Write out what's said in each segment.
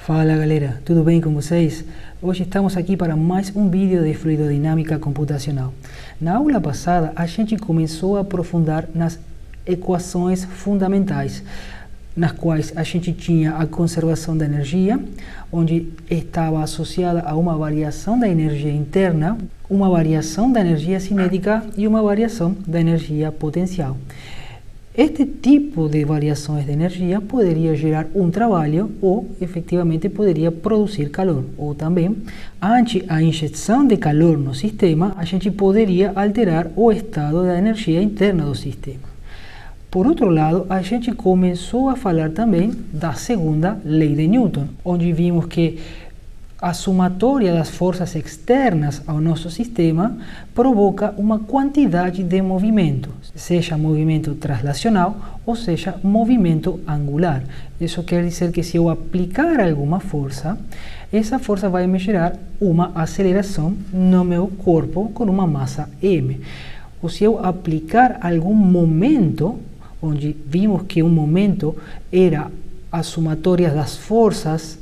Fala galera, tudo bem com vocês? Hoje estamos aqui para mais um vídeo de fluidodinâmica computacional. Na aula passada a gente começou a aprofundar nas equações fundamentais, nas quais a gente tinha a conservação da energia, onde estava associada a uma variação da energia interna, uma variação da energia cinética e uma variação da energia potencial. Este tipo de variações de energia poderia gerar um trabalho ou, efetivamente, poderia produzir calor. Ou também, ante a injeção de calor no sistema, a gente poderia alterar o estado da energia interna do sistema. Por outro lado, a gente começou a falar também da segunda lei de Newton, onde vimos que a somatória das forças externas ao nosso sistema provoca uma quantidade de movimento, seja movimento translacional ou seja movimento angular. Isso quer dizer que se eu aplicar alguma força, essa força vai me gerar uma aceleração no meu corpo com uma massa m. Ou se eu aplicar algum momento, onde vimos que um momento era a somatória das forças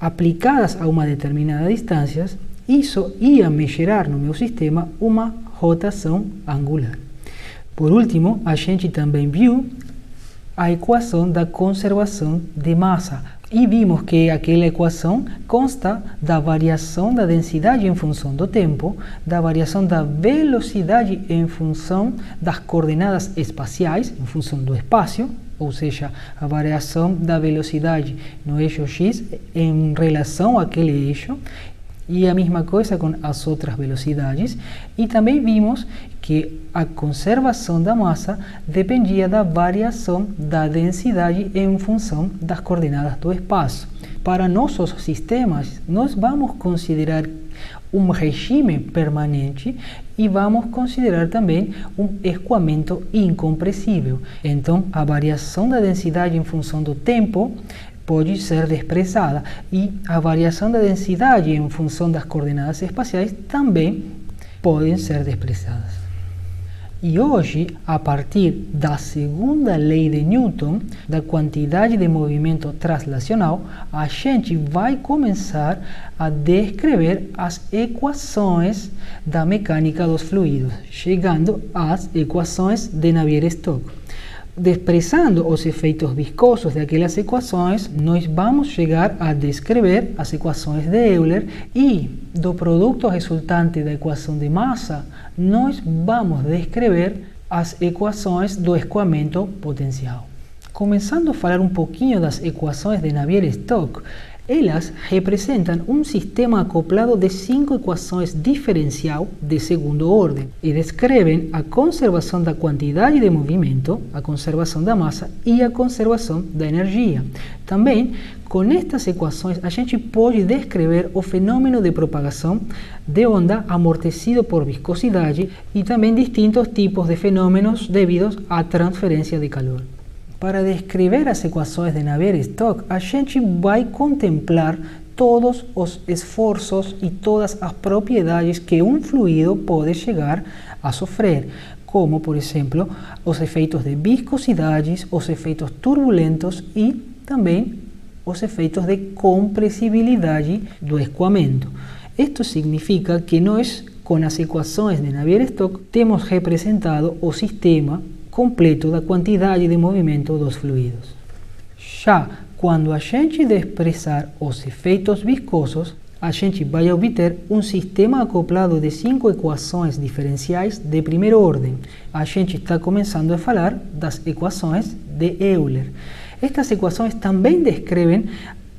aplicadas a uma determinada distância, isso ia me gerar no meu sistema uma rotação angular. Por último, a gente também viu a equação da conservação de massa e vimos que aquela equação consta da variação da densidade em função do tempo, da variação da velocidade em função das coordenadas espaciais, em função do espaço, ou seja, a variação da velocidade no eixo x em relação àquele eixo, e a mesma coisa com as outras velocidades. E também vimos que a conservação da massa dependia da variação da densidade em função das coordenadas do espaço. Para nossos sistemas, nós vamos considerar um regime permanente e vamos considerar também um escoamento incompressível. Então, a variação da densidade em função do tempo pode ser desprezada e a variação da densidade em função das coordenadas espaciais também podem ser desprezadas. E hoje, a partir da segunda lei de Newton, da quantidade de movimento translacional, a gente vai começar a descrever as equações da mecânica dos fluidos, chegando às equações de Navier-Stokes. Desprezando os efeitos viscosos daquelas equações, nós vamos chegar a descrever as equações de Euler e, do produto resultante da equação de massa, nós vamos descrever as equações do escoamento potencial. Começando a falar um pouquinho das equações de Navier-Stokes, elas representam um sistema acoplado de 5 equações diferencial de segundo ordem e descrevem a conservação da quantidade de movimento, a conservação da massa e a conservação da energia. Também, com estas equações, a gente pode descrever o fenômeno de propagação de onda amortecido por viscosidade e também distintos tipos de fenômenos devidos à transferência de calor. Para descrever as equações de Navier-Stokes, a gente vai contemplar todos os esforços e todas as propriedades que um fluido pode chegar a sofrer, como, por exemplo, os efeitos de viscosidades, os efeitos turbulentos e também os efeitos de compressibilidade do escoamento. Isto significa que nós, com as equações de Navier-Stokes, temos representado o sistema completo da quantidade de movimento dos fluidos. Já quando a gente desprezar os efeitos viscosos, a gente vai obter um sistema acoplado de 5 equações diferenciais de primeira ordem. A gente está começando a falar das equações de Euler. Estas equações também descrevem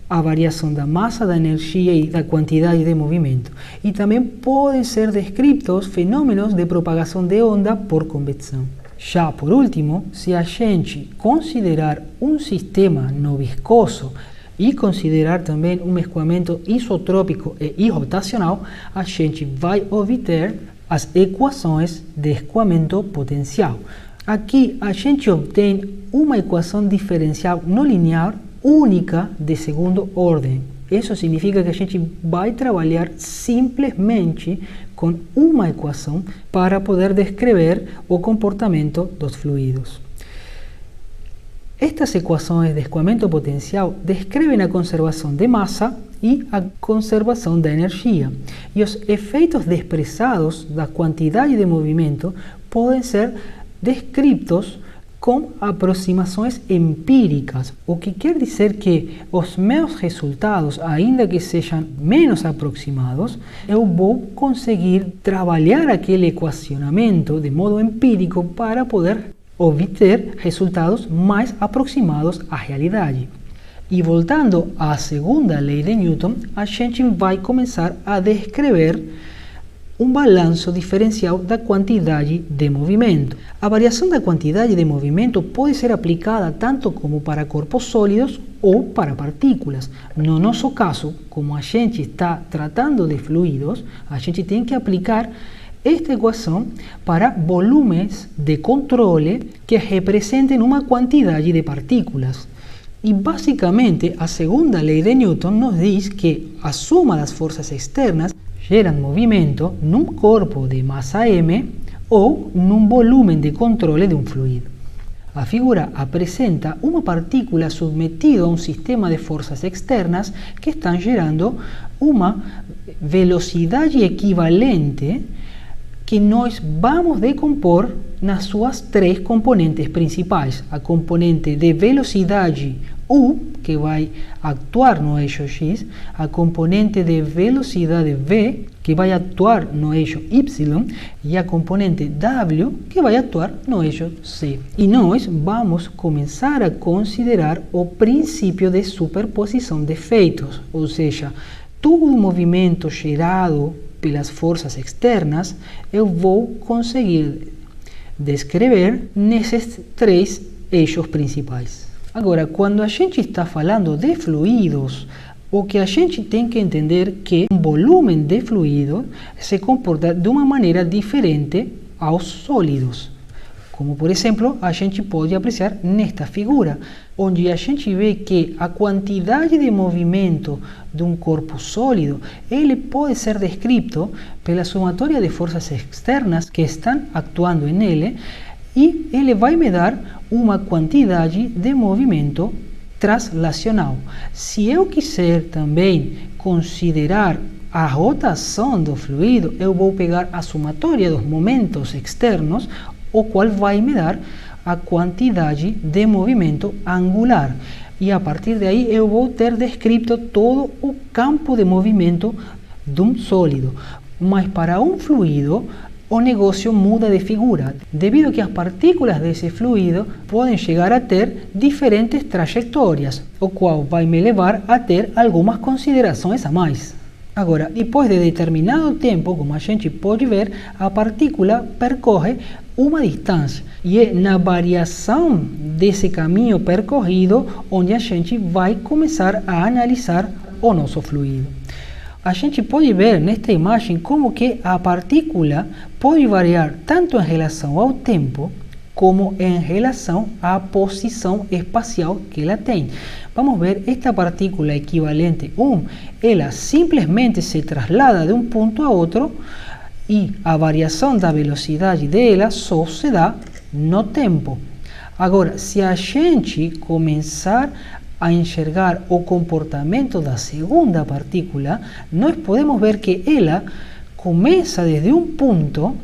a variação da massa, da energia e da quantidade de movimento. E também podem ser descritos fenômenos de propagação de onda por convecção. Já por último, se a gente considerar um sistema não viscoso e considerar também um escoamento isotrópico e irrotacional, a gente vai obter as equações de escoamento potencial. Aqui a gente obtém uma equação diferencial não linear única de segunda ordem. Isso significa que a gente vai trabalhar simplesmente com uma equação para poder descrever o comportamento dos fluidos. Estas equações de escoamento potencial descrevem a conservação de massa e a conservação da energia. E os efeitos expressados da quantidade de movimento podem ser descritos com aproximações empíricas, o que quer dizer que os meus resultados, ainda que sejam menos aproximados, eu vou conseguir trabalhar aquele equacionamento de modo empírico para poder obter resultados mais aproximados à realidade. E voltando à segunda lei de Newton, a gente vai começar a descrever um balanço diferencial da quantidade de movimento. A variação da quantidade de movimento pode ser aplicada tanto como para corpos sólidos ou para partículas. No nosso caso, como a gente está tratando de fluidos, a gente tem que aplicar esta equação para volumes de controle que representem uma quantidade de partículas. E basicamente, a segunda lei de Newton nos diz que a soma das forças externas gera movimento num corpo de massa m ou num volume de controle de um fluido. A figura apresenta uma partícula submetida a um sistema de forças externas que estão gerando uma velocidade equivalente que nós vamos decompor nas suas três componentes principais. A componente de velocidade U, que vai actuar no eixo X, a componente de velocidade V, que vai actuar no eixo Y, e a componente W, que vai actuar no eixo C. E nós vamos começar a considerar o princípio de superposição de efeitos, ou seja, todo o movimento gerado pelas forças externas, eu vou conseguir descrever nesses três eixos principais. Agora, quando a gente está falando de fluidos, o que a gente tem que entender é que um volume de fluido se comporta de uma maneira diferente aos sólidos. Como, por exemplo, a gente pode apreciar nesta figura, onde a gente vê que a quantidade de movimento de um corpo sólido, ele pode ser descrito pela somatória de forças externas que estão actuando nele, e ele vai me dar uma quantidade de movimento translacional. Se eu quiser também considerar a rotação do fluido, eu vou pegar a somatória dos momentos externos, o qual vai me dar a quantidade de movimento angular. E a partir daí eu vou ter descrito todo o campo de movimento de um sólido. Mas para um fluido, o negócio muda de figura, devido a que as partículas desse fluido podem chegar a ter diferentes trajetórias, o qual vai me levar a ter algumas considerações a mais. Agora, depois de determinado tempo, como a gente pode ver, a partícula percorre uma distância, e é na variação desse caminho percorrido onde a gente vai começar a analisar o nosso fluido. A gente pode ver nesta imagem como que a partícula pode variar tanto em relação ao tempo como em relação à posição espacial que ela tem. Vamos ver esta partícula equivalente 1, ela simplesmente se traslada de um ponto a outro e a variação da velocidade dela só se dá no tempo. Agora, se a gente começar a enxergar o comportamento da segunda partícula, nós podemos ver que ela começa desde um ponto,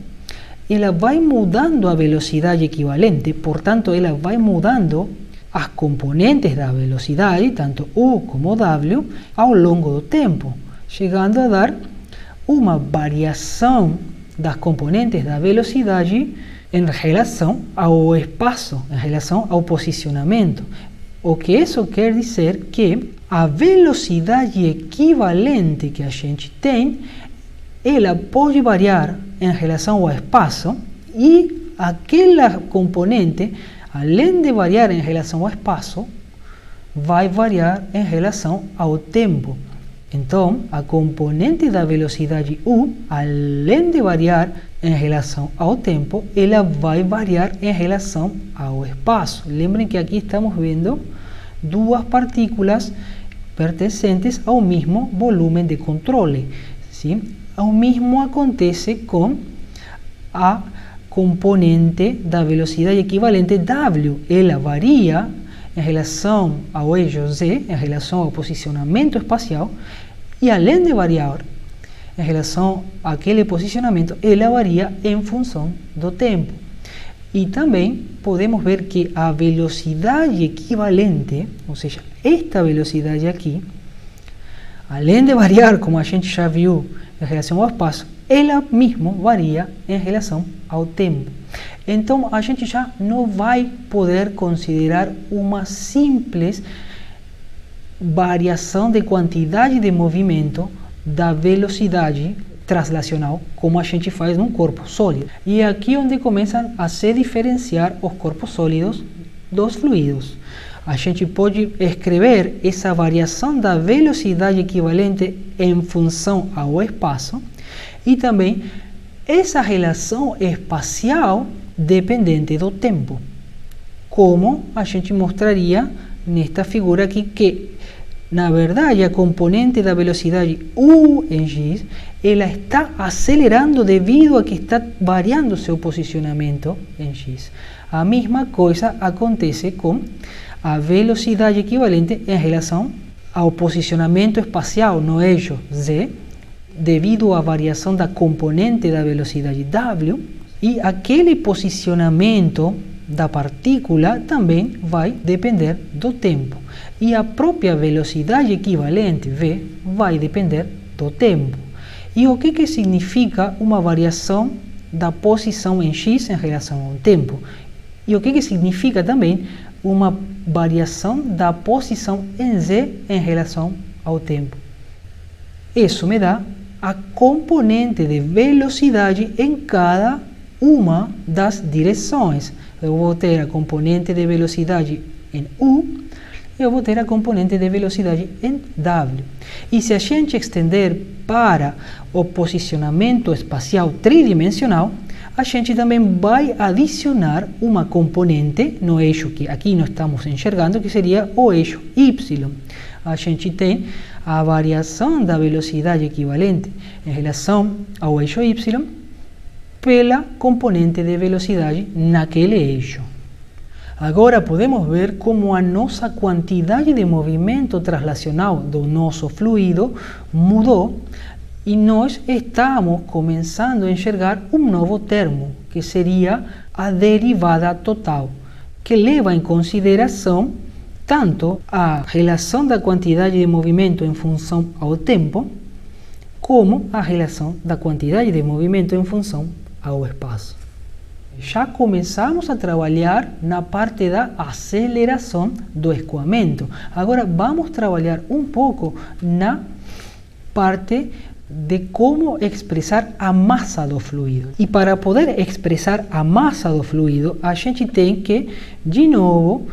ela vai mudando a velocidade equivalente, portanto, ela vai mudando as componentes da velocidade, tanto U como W, ao longo do tempo, chegando a dar uma variação das componentes da velocidade em relação ao espaço, em relação ao posicionamento. O que isso quer dizer que a velocidade equivalente que a gente tem, ela pode variar em relação ao espaço, e aquela componente, além de variar em relação ao espaço, vai variar em relação ao tempo. Então, a componente da velocidade U, além de variar em relação ao tempo, ela vai variar em relação ao espaço. Lembrem que aqui estamos vendo duas partículas pertencentes ao mesmo volume de controle. Sim? O mesmo acontece com a componente da velocidade equivalente W. Ela varia em relação ao eixo Z, em relação ao posicionamento espacial, e além de variar em relação àquele posicionamento, ela varia em função do tempo. E também podemos ver que a velocidade equivalente, ou seja, esta velocidade aqui, além de variar, como a gente já viu, em relação ao espaço, ela mesma varia em relação ao tempo. Então, a gente já não vai poder considerar uma simples variação de quantidade de movimento da velocidade translacional, como a gente faz num corpo sólido. E é aqui onde começam a se diferenciar os corpos sólidos dos fluidos. A gente pode escrever essa variação da velocidade equivalente em função ao espaço e também essa relação espacial dependente do tempo, como a gente mostraria nesta figura aqui, que na verdade a componente da velocidade U em x, ela está acelerando devido a que está variando seu posicionamento em x. A mesma coisa acontece com a velocidade equivalente em relação ao posicionamento espacial no eixo Z, devido à variação da componente da velocidade W, e aquele posicionamento da partícula também vai depender do tempo. E a própria velocidade equivalente, V, vai depender do tempo. E o que significa uma variação da posição em x em relação ao tempo? E o que significa também uma variação da posição em z em relação ao tempo? Isso me dá a componente de velocidade em cada uma das direções. Eu vou ter a componente de velocidade em U, eu vou ter a componente de velocidade em W. E se a gente estender para o posicionamento espacial tridimensional, a gente também vai adicionar uma componente no eixo que aqui nós estamos enxergando, que seria o eixo Y. A gente tem a variação da velocidade equivalente em relação ao eixo Y pela componente de velocidade naquele eixo. Agora podemos ver como a nossa quantidade de movimento translacional do nosso fluido mudou e nós estamos começando a enxergar um novo termo, que seria a derivada total, que leva em consideração tanto a relação da quantidade de movimento em função ao tempo, como a relação da quantidade de movimento em função ao espaço. Já começamos a trabalhar na parte da aceleração do escoamento. Agora vamos trabalhar um pouco na parte de como expressar a massa do fluido. E para poder expressar a massa do fluido, a gente tem que, de novo,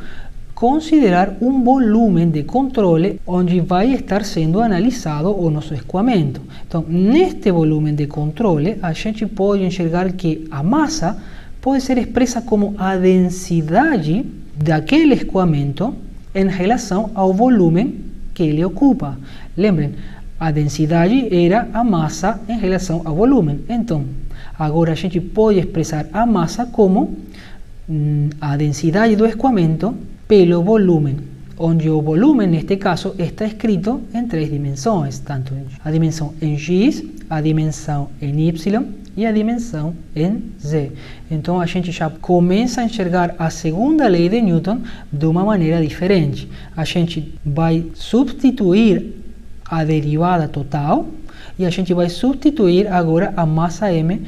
considerar um volume de controle onde vai estar sendo analisado o nosso escoamento. Então, neste volume de controle, a gente pode enxergar que a massa pode ser expressa como a densidade daquele escoamento em relação ao volume que ele ocupa. Lembrem, a densidade era a massa em relação ao volume. Então, agora a gente pode expressar a massa como a densidade do escoamento pelo volume, onde o volume, neste caso, está escrito em três dimensões, tanto a dimensão em x, a dimensão em y e a dimensão em z. Então a gente já começa a enxergar a segunda lei de Newton de uma maneira diferente. A gente vai substituir a derivada total e a gente vai substituir agora a massa m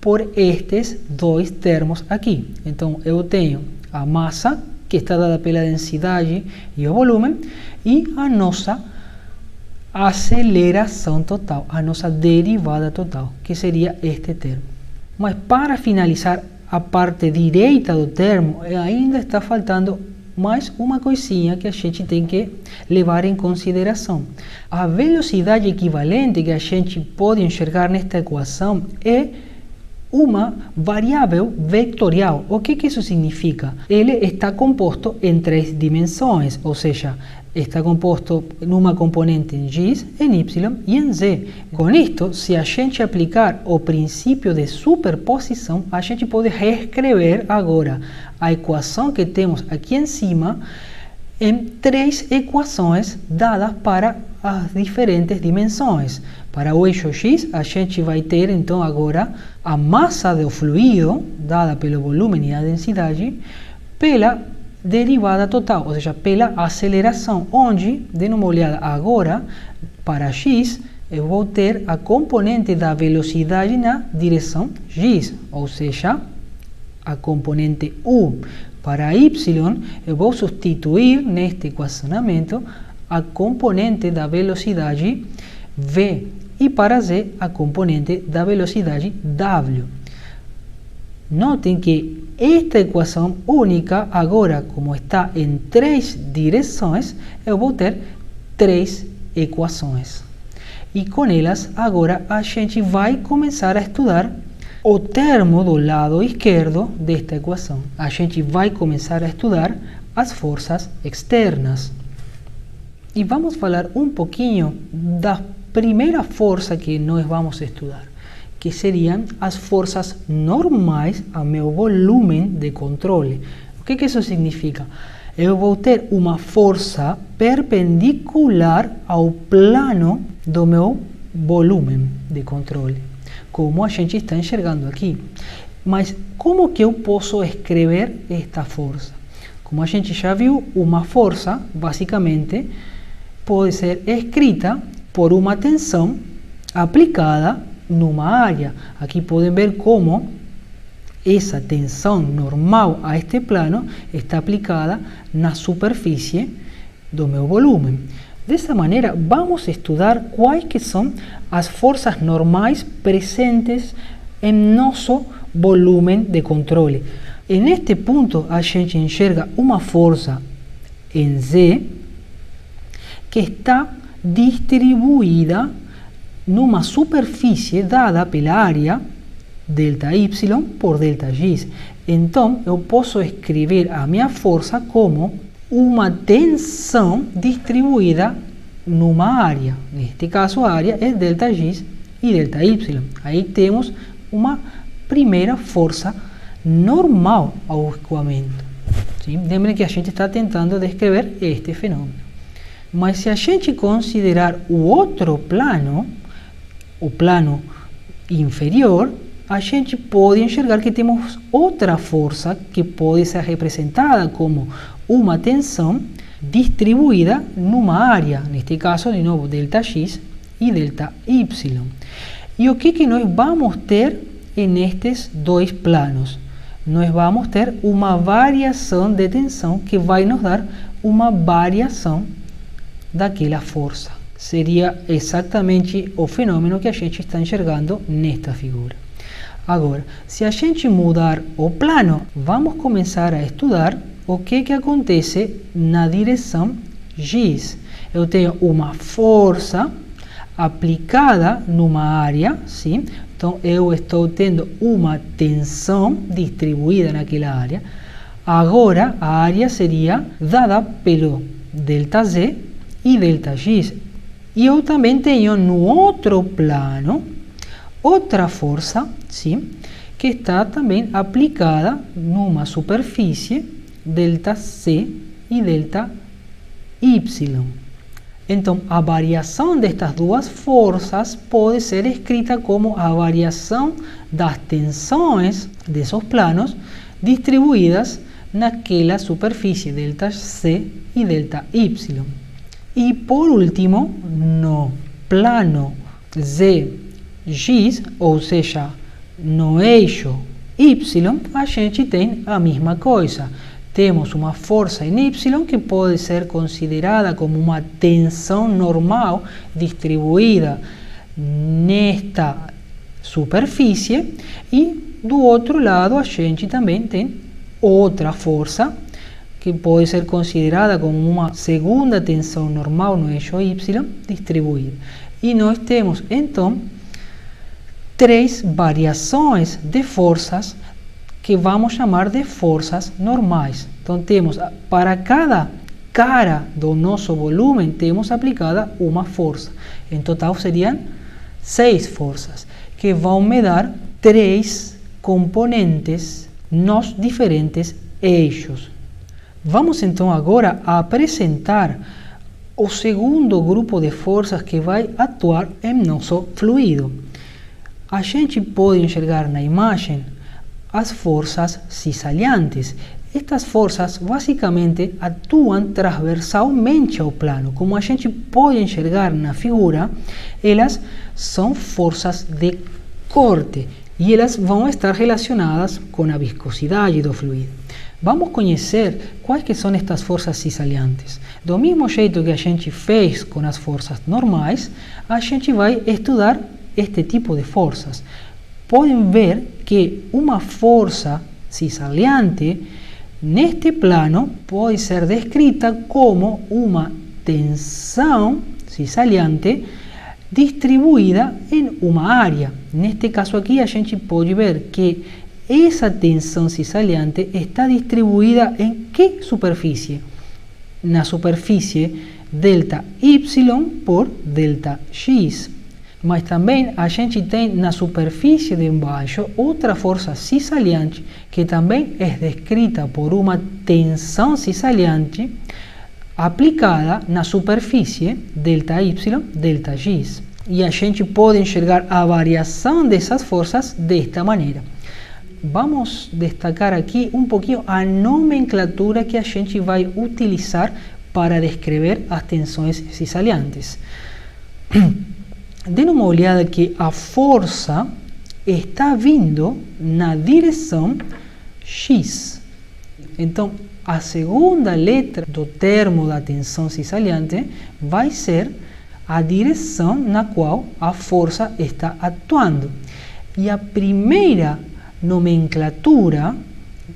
por estes dois termos aqui. Então eu tenho a massa, que está dada pela densidade e o volume, e a nossa aceleração total, a nossa derivada total, que seria este termo. Mas para finalizar a parte direita do termo, ainda está faltando mais uma coisinha que a gente tem que levar em consideração. A velocidade equivalente que a gente pode enxergar nesta equação é uma variável vetorial. O que isso significa? Ele está composto em três dimensões, ou seja, está composto numa componente em x, em y e em z. Com isto, se a gente aplicar o princípio de superposição, a gente pode reescrever agora a equação que temos aqui em cima em 3 equações dadas para as diferentes dimensões. Para o eixo X, a gente vai ter então agora a massa do fluido, dada pelo volume e a densidade, pela derivada total, ou seja, pela aceleração, onde, dando uma olhada agora, para X, eu vou ter a componente da velocidade na direção X, ou seja, a componente U. Para Y, eu vou substituir neste equacionamento a componente da velocidade V e para Z a componente da velocidade W. Notem que esta equação única, agora como está em 3 direções, eu vou ter 3 equações. E com elas, agora a gente vai começar a estudar o termo do lado esquerdo desta equação. A gente vai começar a estudar as forças externas. E vamos falar um pouquinho da primeira força que nós vamos estudar, que seriam as forças normais ao meu volume de controle. O que isso significa? Eu vou ter uma força perpendicular ao plano do meu volume de controle, como a gente está enxergando aqui. Mas como que eu posso escrever esta força? Como a gente já viu, uma força, basicamente, pode ser escrita por uma tensão aplicada numa área. Aqui podem ver como essa tensão normal a este plano está aplicada na superfície do meu volume. Dessa maneira, vamos estudar quais que são as forças normais presentes em nosso volume de controle. Neste ponto, a gente enxerga uma força em Z que está distribuída numa superfície dada pela área ΔY por ΔX. Então, eu posso escrever a minha força como uma tensão distribuída numa área. Neste caso, a área é ΔX e ΔY. Aí temos uma primeira força normal ao escoamento. Lembrem que a gente está tentando descrever este fenômeno. Mas se a gente considerar o outro plano, o plano inferior, a gente pode enxergar que temos outra força que pode ser representada como uma tensão distribuída numa área, neste caso, de novo, ΔX e ΔY. E o que nós vamos ter nestes dois planos? Nós vamos ter uma variação de tensão que vai nos dar uma variação daquela força. Seria exatamente o fenômeno que a gente está enxergando nesta figura. Agora, se a gente mudar o plano, vamos começar a estudar o que acontece na direção X. Eu tenho uma força aplicada numa área, sim? Então, eu estou tendo uma tensão distribuída naquela área. Agora, a área seria dada pelo ΔZ e ΔX. E eu também tenho no outro plano outra força, sim, que está também aplicada numa superfície ΔC e ΔY. Então, a variação destas duas forças pode ser escrita como a variação das tensões desses planos distribuídas naquela superfície ΔC e ΔY. E por último, no plano ZX, ou seja, no eixo Y, a gente tem a mesma coisa. Temos uma força em Y que pode ser considerada como uma tensão normal distribuída nesta superfície, e do outro lado a gente também tem outra força que pode ser considerada como uma segunda tensão normal no eixo Y distribuída. E nós temos então 3 variações de forças que vamos chamar de forças normais. Então temos, para cada cara do nosso volume, temos aplicada uma força. Em total seriam 6 forças, que vão me dar 3 componentes nos diferentes eixos. Vamos então agora a apresentar o segundo grupo de forças que vai atuar em nosso fluido. A gente pode enxergar na imagem as forças cizalhantes. Estas forças basicamente atuam transversalmente ao plano. Como a gente pode enxergar na figura, elas são forças de corte e elas vão estar relacionadas com a viscosidade do fluido. Vamos conhecer quais que são estas forças cizalhantes. Do mesmo jeito que a gente fez com as forças normais, a gente vai estudar este tipo de forças. Podem ver que uma força cizalhante neste plano pode ser descrita como uma tensão cizalhante distribuída em uma área. Neste caso aqui a gente pode ver que essa tensão cizalhante está distribuída em que superfície? Na superfície delta Y por delta X. Mas também a gente tem na superfície de embaixo outra força cizalhante que também é descrita por uma tensão cizalhante aplicada na superfície delta Y, delta X. E a gente pode enxergar a variação dessas forças desta maneira. Vamos destacar aqui um pouquinho a nomenclatura que a gente vai utilizar para descrever as tensões cizalhantes. Deem uma olhada que a força está vindo na direção X. Então, a segunda letra do termo da tensão cizalhante vai ser a direção na qual a força está atuando. E a primeira nomenclatura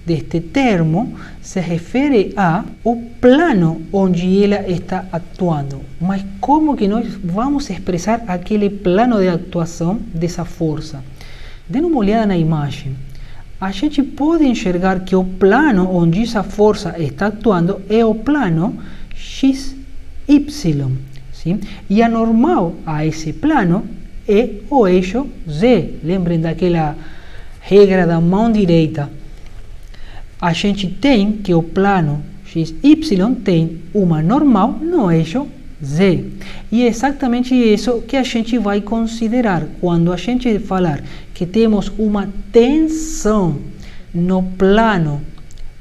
deste termo se refere ao plano onde ela está atuando. Mas como que nós vamos expressar aquele plano de atuação dessa força? Dê uma olhada na imagem. A gente pode enxergar que o plano onde essa força está atuando é o plano XY. Sim? E a normal a esse plano é o eixo Z. Lembrem daquela regra da mão direita. A gente tem que o plano XY tem uma normal no eixo Z. E é exatamente isso que a gente vai considerar quando a gente falar que temos uma tensão no plano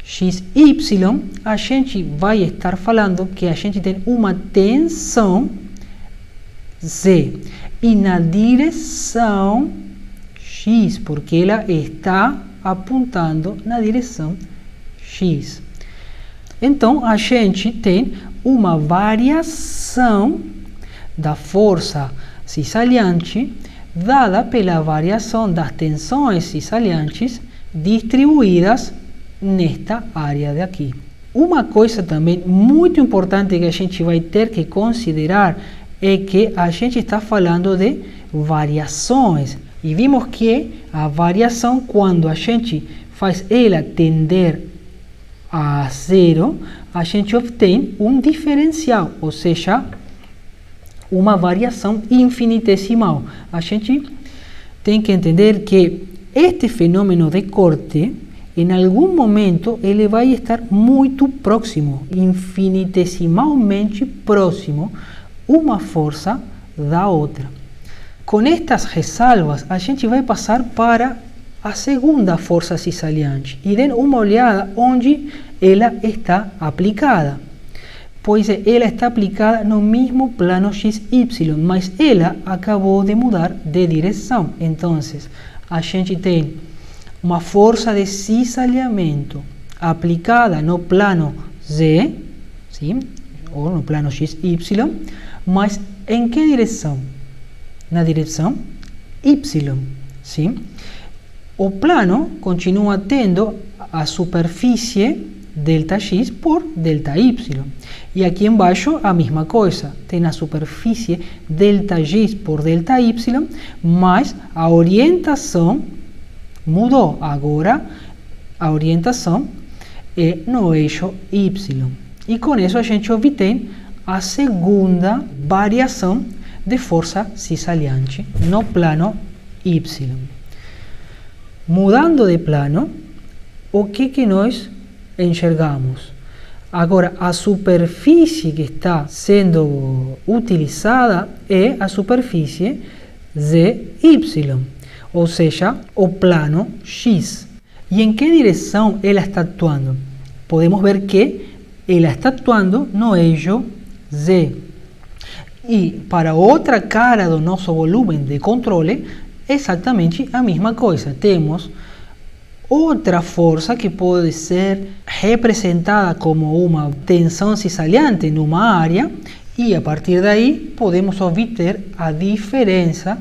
XY, a gente vai estar falando que a gente tem uma tensão Z e na direção X, porque ela está apontando na direção X. Então, a gente tem uma variação da força cizalhante dada pela variação das tensões cizalhantes distribuídas nesta área de aqui. Uma coisa também muito importante que a gente vai ter que considerar é que a gente está falando de variações. E vimos que a variação, quando a gente faz ela tender a zero, a gente obtém um diferencial, ou seja, uma variação infinitesimal. A gente tem que entender que este fenômeno de corte, em algum momento, ele vai estar muito próximo, infinitesimalmente próximo, uma força da outra. Com estas ressalvas, a gente vai passar para a segunda força cizalhante e deem uma olhada onde ela está aplicada. Pois ela está aplicada no mesmo plano XY, mas ela acabou de mudar de direção. Então, a gente tem uma força de cizalhamento aplicada no plano Z, sim, ou no plano XY, mas em que direção? Na direção Y, sim? O plano continua tendo a superfície delta X por delta Y. E aqui embaixo a mesma coisa, tem a superfície delta X por delta Y, mas a orientação mudou. Agora a orientação é no eixo Y. E com isso a gente obtém a segunda variação de força cizalhante no plano Y. Mudando de plano, o que nós enxergamos? Agora, a superfície que está sendo utilizada é a superfície ZY, ou seja, o plano X. E em que direção ela está atuando? Podemos ver que ela está atuando no eixo Z. E para outra cara do nosso volume de controle, exatamente a mesma coisa. Temos outra força que pode ser representada como uma tensão cisalhante numa área, e a partir daí podemos obter a diferença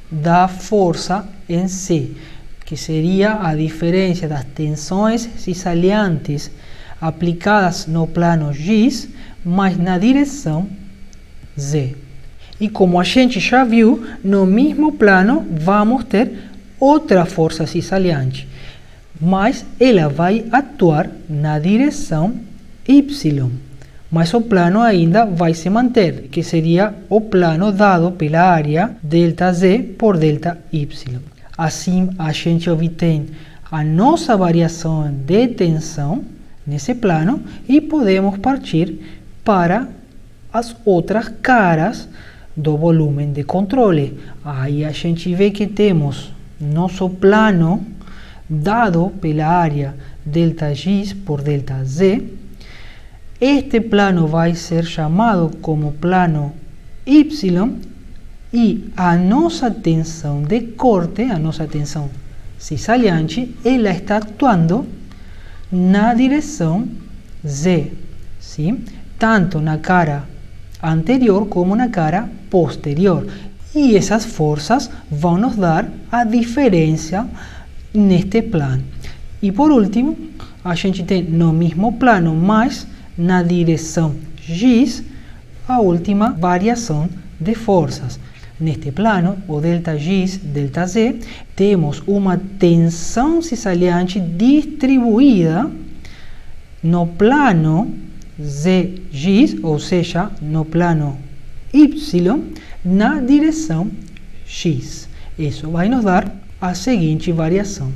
da força em si, que seria a diferença das tensões cisalhantes aplicadas no plano X, mas na direção Z. E como a gente já viu, no mesmo plano vamos ter outra força cisalhante, mas ela vai atuar na direção Y. Mas o plano ainda vai se manter, que seria o plano dado pela área ΔZ por ΔY. Assim, a gente obtém a nossa variação de tensão nesse plano e podemos partir para as outras caras do volume de controle. Aí a gente vê que temos nosso plano dado pela área ΔX por ΔZ. Este plano vai ser chamado como plano Y e a nossa tensão de corte, a nossa tensão cisalhante, ela está atuando na direção Z, sim? Tanto na cara anterior como na cara posterior. E essas forças vão nos dar a diferença neste plano. E por último, a gente tem no mesmo plano, mas na direção X, a última variação de forças. Neste plano, o ΔX, ΔZ, temos uma tensão cisalhante distribuída no plano ZX, ou seja, no plano Y, na direção X. Isso vai nos dar a seguinte variação.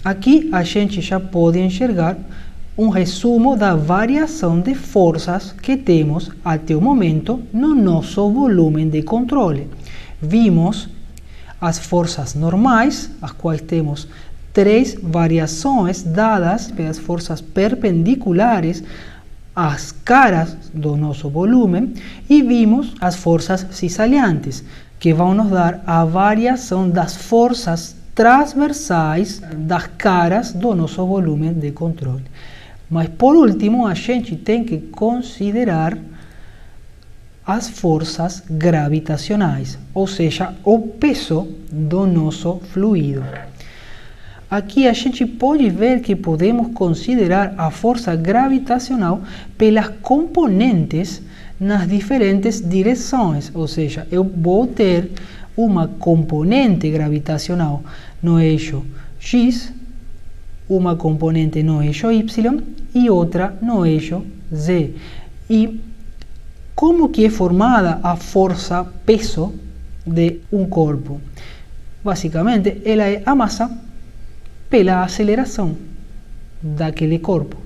Aqui a gente já pode enxergar um resumo da variação de forças que temos até o momento no nosso volume de controle. Vimos as forças normais, as quais temos 3 variações dadas pelas forças perpendiculares às caras do nosso volume, e vimos as forças cisalhantes, que vão nos dar a variação das forças transversais das caras do nosso volume de controle. Mas por último, a gente tem que considerar as forças gravitacionais, ou seja, o peso do nosso fluido. Aqui a gente pode ver que podemos considerar a força gravitacional pelas componentes nas diferentes direções, ou seja, eu vou ter uma componente gravitacional no eixo X, uma componente no eixo Y e outra no eixo Z. E como que é formada a força peso de um corpo? Basicamente, ela é a massa pela aceleração daquele corpo.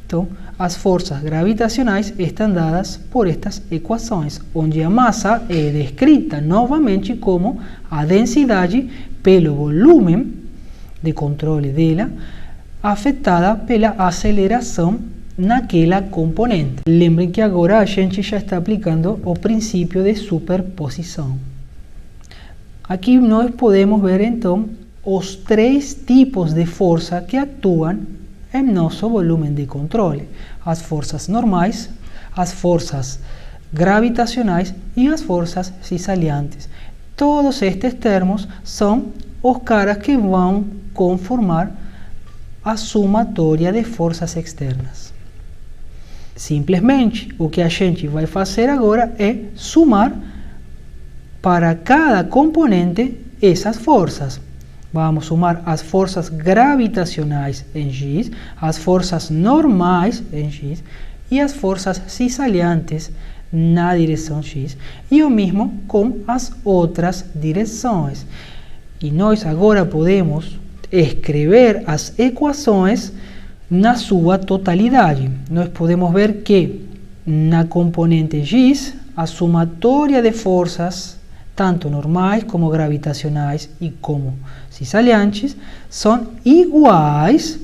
Então, as forças gravitacionais estão dadas por estas equações, onde a massa é descrita novamente como a densidade pelo volume de controle dela, afetada pela aceleração naquela componente. Lembrem que agora a gente já está aplicando o princípio de superposição. Aqui nós podemos ver então os 3 tipos de força que atuam em nosso volume de controle: as forças normais, as forças gravitacionais e as forças cisalhantes. Todos estes termos são os caras que vão conformar a somatória de forças externas. Simplesmente, o que a gente vai fazer agora é somar para cada componente essas forças. Vamos somar as forças gravitacionais em X, as forças normais em X e as forças cisalhantes na direção X, e o mesmo com as outras direções. E nós agora podemos escrever as equações na sua totalidade. Nós podemos ver que na componente X, a somatória de forças, tanto normais como gravitacionais e como cisaliantes, são iguais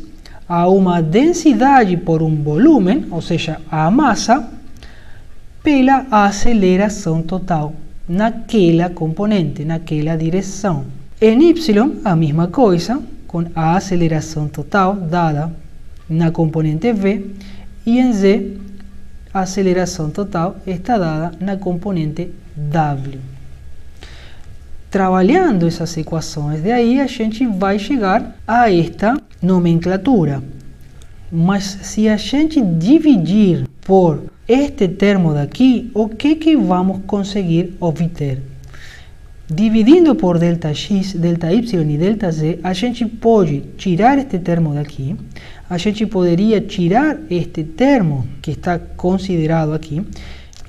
a uma densidade por um volume, ou seja, a massa, pela aceleração total naquela componente, naquela direção. Em Y, a mesma coisa, com a aceleração total dada na componente V, e em Z, a aceleração total está dada na componente W. Trabalhando essas equações, de aí a gente vai chegar a esta nomenclatura. Mas se a gente dividir por este termo daqui, o que vamos conseguir obter? Dividindo por ΔX, ΔY e ΔZ, a gente pode tirar este termo daqui, a gente poderia tirar este termo que está considerado aqui,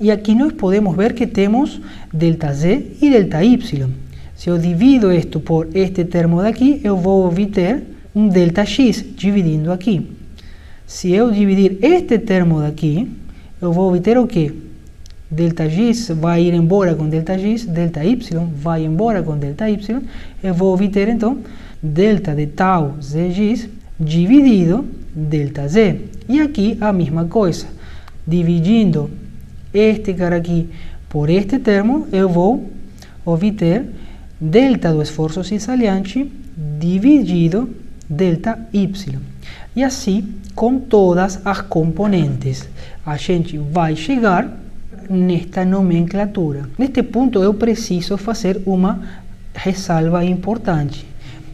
e aqui nós podemos ver que temos ΔZ e ΔY. Se eu divido isto por este termo daqui, eu vou obter um ΔX dividindo aqui. Se eu dividir este termo daqui, eu vou obter o quê? ΔX vai ir embora com ΔX, ΔY vai embora com ΔY, eu vou obter então delta de tau Zx dividido ΔZ. E aqui a mesma coisa, dividindo este cara aqui por este termo, eu vou obter delta do esforço cisaliante dividido ΔY. E assim com todas as componentes. A gente vai chegar nesta nomenclatura. Neste ponto eu preciso fazer uma ressalva importante.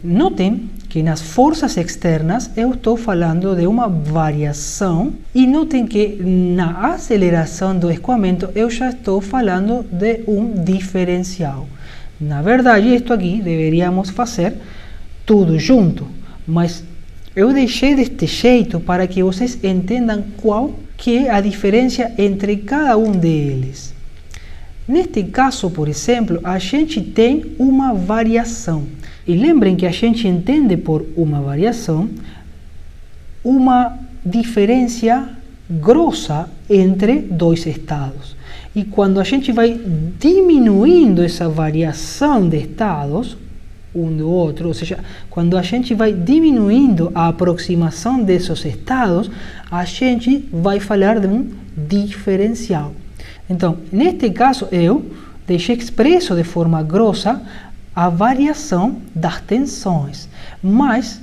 Notem que nas forças externas eu estou falando de uma variação e notem que na aceleração do escoamento eu já estou falando de um diferencial. Na verdade, isto aqui deveríamos fazer tudo junto, mas eu deixei deste jeito para que vocês entendam qual que é a diferença entre cada um deles. Neste caso, por exemplo, a gente tem uma variação. E lembrem que a gente entende por uma variação uma diferença grossa entre dois estados. E quando a gente vai diminuindo essa variação de estados, um do outro, ou seja, quando a gente vai diminuindo a aproximação desses estados, a gente vai falar de um diferencial. Então, neste caso, eu deixei expresso de forma grossa a variação das tensões, mas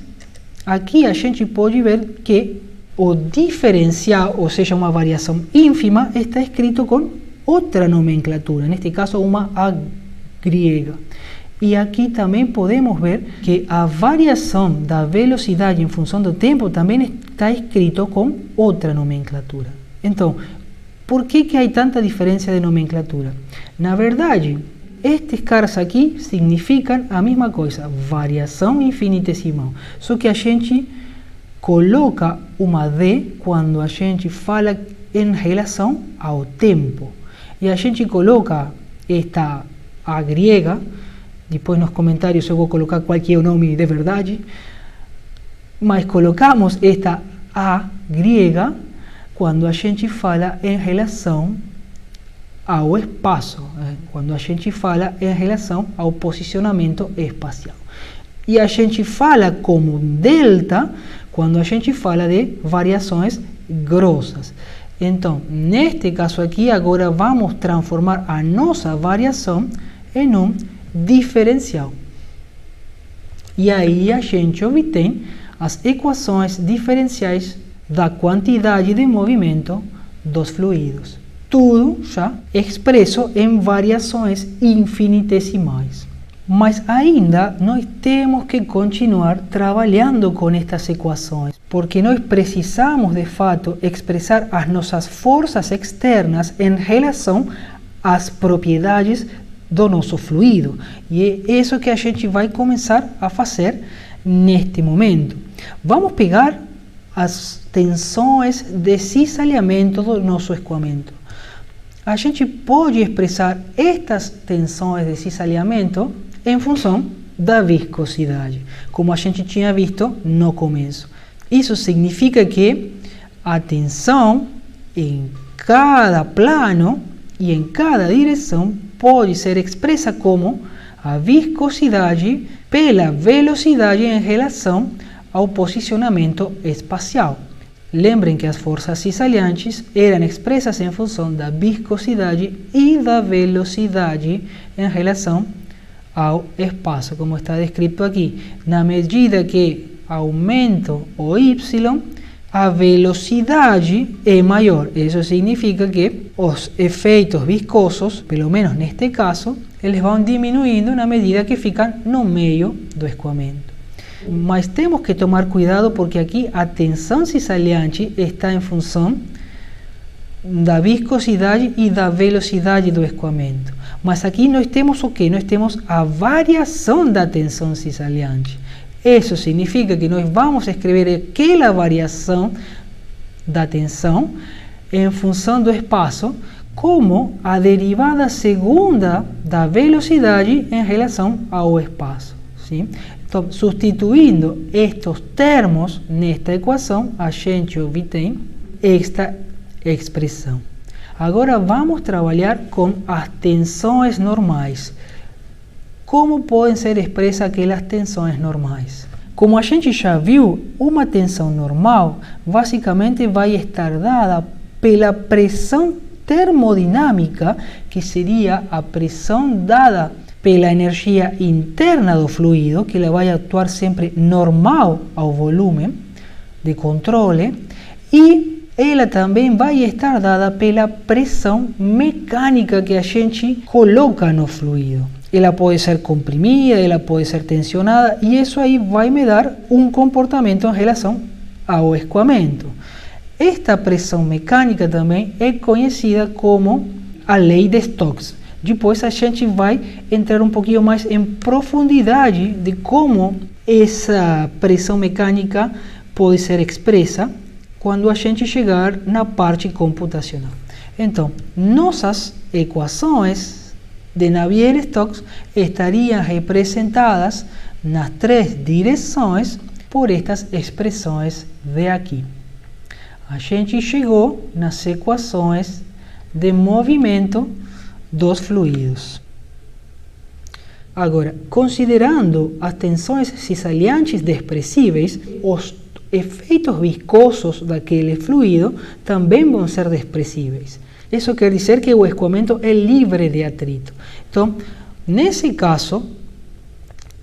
aqui a gente pode ver que o diferencial, ou seja, uma variação ínfima, está escrito com outra nomenclatura, neste caso uma A grega. E aqui também podemos ver que a variação da velocidade em função do tempo também está escrito com outra nomenclatura. Então, por que há tanta diferença de nomenclatura? Na verdade, estes caras aqui significam a mesma coisa, variação infinitesimal. Só que a gente coloca uma D quando a gente fala em relação ao tempo. E a gente coloca esta A grega. Depois nos comentários eu vou colocar qual que é o nome de verdade. Mas colocamos esta A grega quando a gente fala em relação ao espaço, quando a gente fala em relação ao posicionamento espacial. E a gente fala como delta quando a gente fala de variações grossas. Então, neste caso aqui, agora vamos transformar a nossa variação em um diferencial. E aí a gente obtém as equações diferenciais da quantidade de movimento dos fluidos. Tudo já expresso em variações infinitesimais. Mas ainda nós temos que continuar trabalhando com estas equações, porque nós precisamos de fato expressar as nossas forças externas em relação às propriedades do nosso fluido. E é isso que a gente vai começar a fazer neste momento. Vamos pegar as tensões de cisalhamento do nosso escoamento. A gente pode expressar estas tensões de cisalhamento em função da viscosidade, como a gente tinha visto no começo. Isso significa que a tensão em cada plano e em cada direção pode ser expressa como a viscosidade pela velocidade em relação ao posicionamento espacial. Lembrem que as forças cisalhantes eram expressas em função da viscosidade e da velocidade em relação ao espaço, como está descrito aqui. Na medida que aumento o y, a velocidade é maior. Isso significa que os efeitos viscosos, pelo menos neste caso, eles vão diminuindo na medida que ficam no meio do escoamento. Mas temos que tomar cuidado porque aqui a tensão cisalhante está em função da viscosidade e da velocidade do escoamento. Mas aqui nós temos o quê? Nós temos a variação da tensão cisalhante. Isso significa que nós vamos escrever aquela variação da tensão em função do espaço como a derivada segunda da velocidade em relação ao espaço. Sim? Então, substituindo estes termos nesta equação, a gente obtém esta expressão. Agora vamos trabalhar com as tensões normais. Como podem ser expressas aquelas tensões normais? Como a gente já viu, uma tensão normal basicamente vai estar dada pela pressão termodinâmica, que seria a pressão dada pela energia interna do fluido, que ela vai atuar sempre normal ao volume de controle, e ela também vai estar dada pela pressão mecânica que a gente coloca no fluido. Ela pode ser comprimida, ela pode ser tensionada, e isso aí vai me dar um comportamento em relação ao escoamento. Esta pressão mecânica também é conhecida como a lei de Stokes. Depois a gente vai entrar um pouquinho mais em profundidade de como essa pressão mecânica pode ser expressa quando a gente chegar na parte computacional. Então, nossas equações de Navier-Stokes estariam representadas nas três direções por estas expressões de aqui. A gente chegou nas equações de movimento dos fluidos. Agora, considerando as tensões cisalhantes desprezíveis, os efeitos viscosos daquele fluido também vão ser desprezíveis. Isso quer dizer que o escoamento é livre de atrito. Então, nesse caso,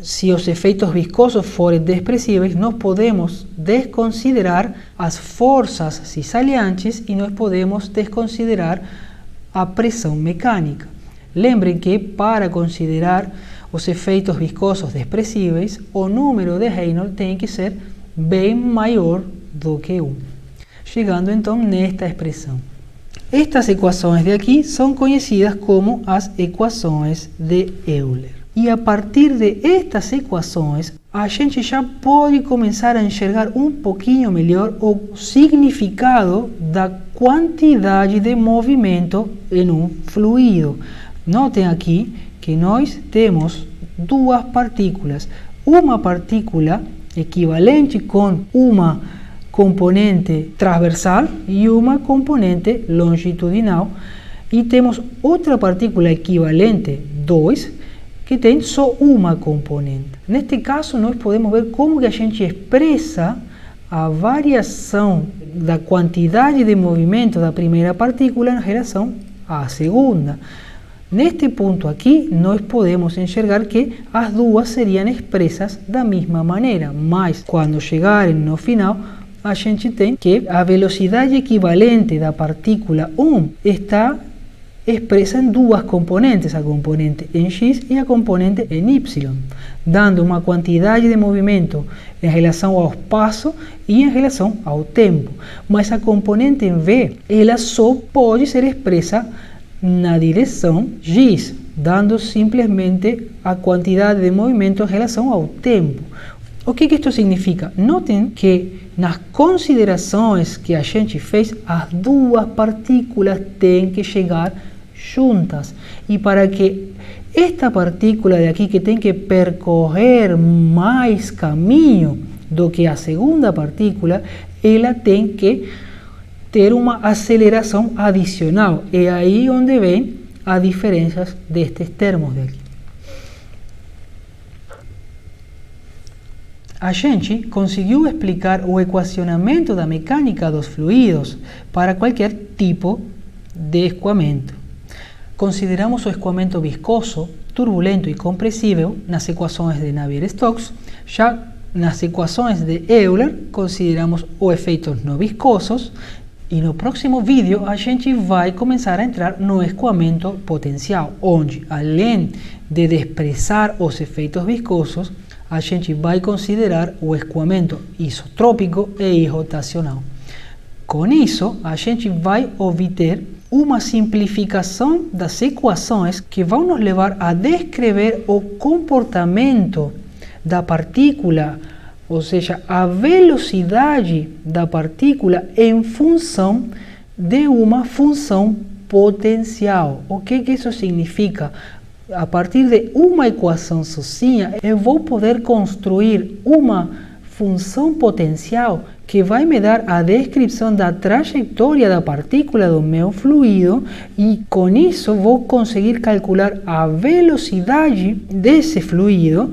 se os efeitos viscosos forem desprezíveis, nós podemos desconsiderar as forças cisalhantes e nós podemos desconsiderar a pressão mecânica. Lembrem que para considerar os efeitos viscosos desprezíveis, o número de Reynolds tem que ser bem maior do que 1. Chegando então nesta expressão. Estas equações de aqui são conhecidas como as equações de Euler. E a partir de estas equações, a gente já pode começar a enxergar um pouquinho melhor o significado da quantidade de movimento em um fluido. Notem aqui que nós temos duas partículas. Uma partícula equivalente com uma componente transversal e uma componente longitudinal. E temos outra partícula equivalente, 2, que tem só uma componente. Neste caso, nós podemos ver como que a gente expressa a variação da quantidade de movimento da primeira partícula em relação à segunda. Neste ponto aqui, nós podemos enxergar que as duas seriam expressas da mesma maneira, mas quando chegarem no final, a gente tem que a velocidade equivalente da partícula 1 está expressa em duas componentes, a componente em x e a componente em y, dando uma quantidade de movimento em relação ao espaço e em relação ao tempo. Mas a componente em v, ela só pode ser expressa na direção x, dando simplesmente a quantidade de movimento em relação ao tempo. O que isto significa? Notem que nas considerações que a gente fez, as duas partículas têm que chegar juntas. E para que esta partícula de aqui, que tem que percorrer mais caminho do que a segunda partícula, ela tem que ter uma aceleração adicional. É aí onde vem as diferenças destes termos daqui. A gente conseguiu explicar o equacionamento da mecânica dos fluidos para qualquer tipo de escoamento. Consideramos o escoamento viscoso, turbulento e compressível nas equações de Navier-Stokes. Já nas equações de Euler, consideramos os efeitos não viscosos. E no próximo vídeo a gente vai começar a entrar no escoamento potencial, onde, além de desprezar os efeitos viscosos, a gente vai considerar o escoamento isotrópico e irrotacional. Com isso, a gente vai obter uma simplificação das equações que vão nos levar a descrever o comportamento da partícula, ou seja, a velocidade da partícula em função de uma função potencial. O que isso significa? A partir de uma equação sozinha, eu vou poder construir uma função potencial que vai me dar a descrição da trajetória da partícula do meu fluido, e com isso vou conseguir calcular a velocidade desse fluido,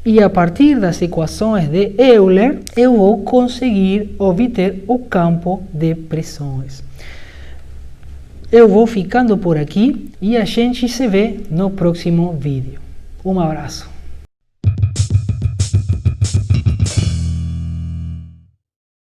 e a partir das equações de Euler eu vou conseguir obter o campo de pressões. Eu vou ficando por aqui e a gente se vê no próximo vídeo. Um abraço.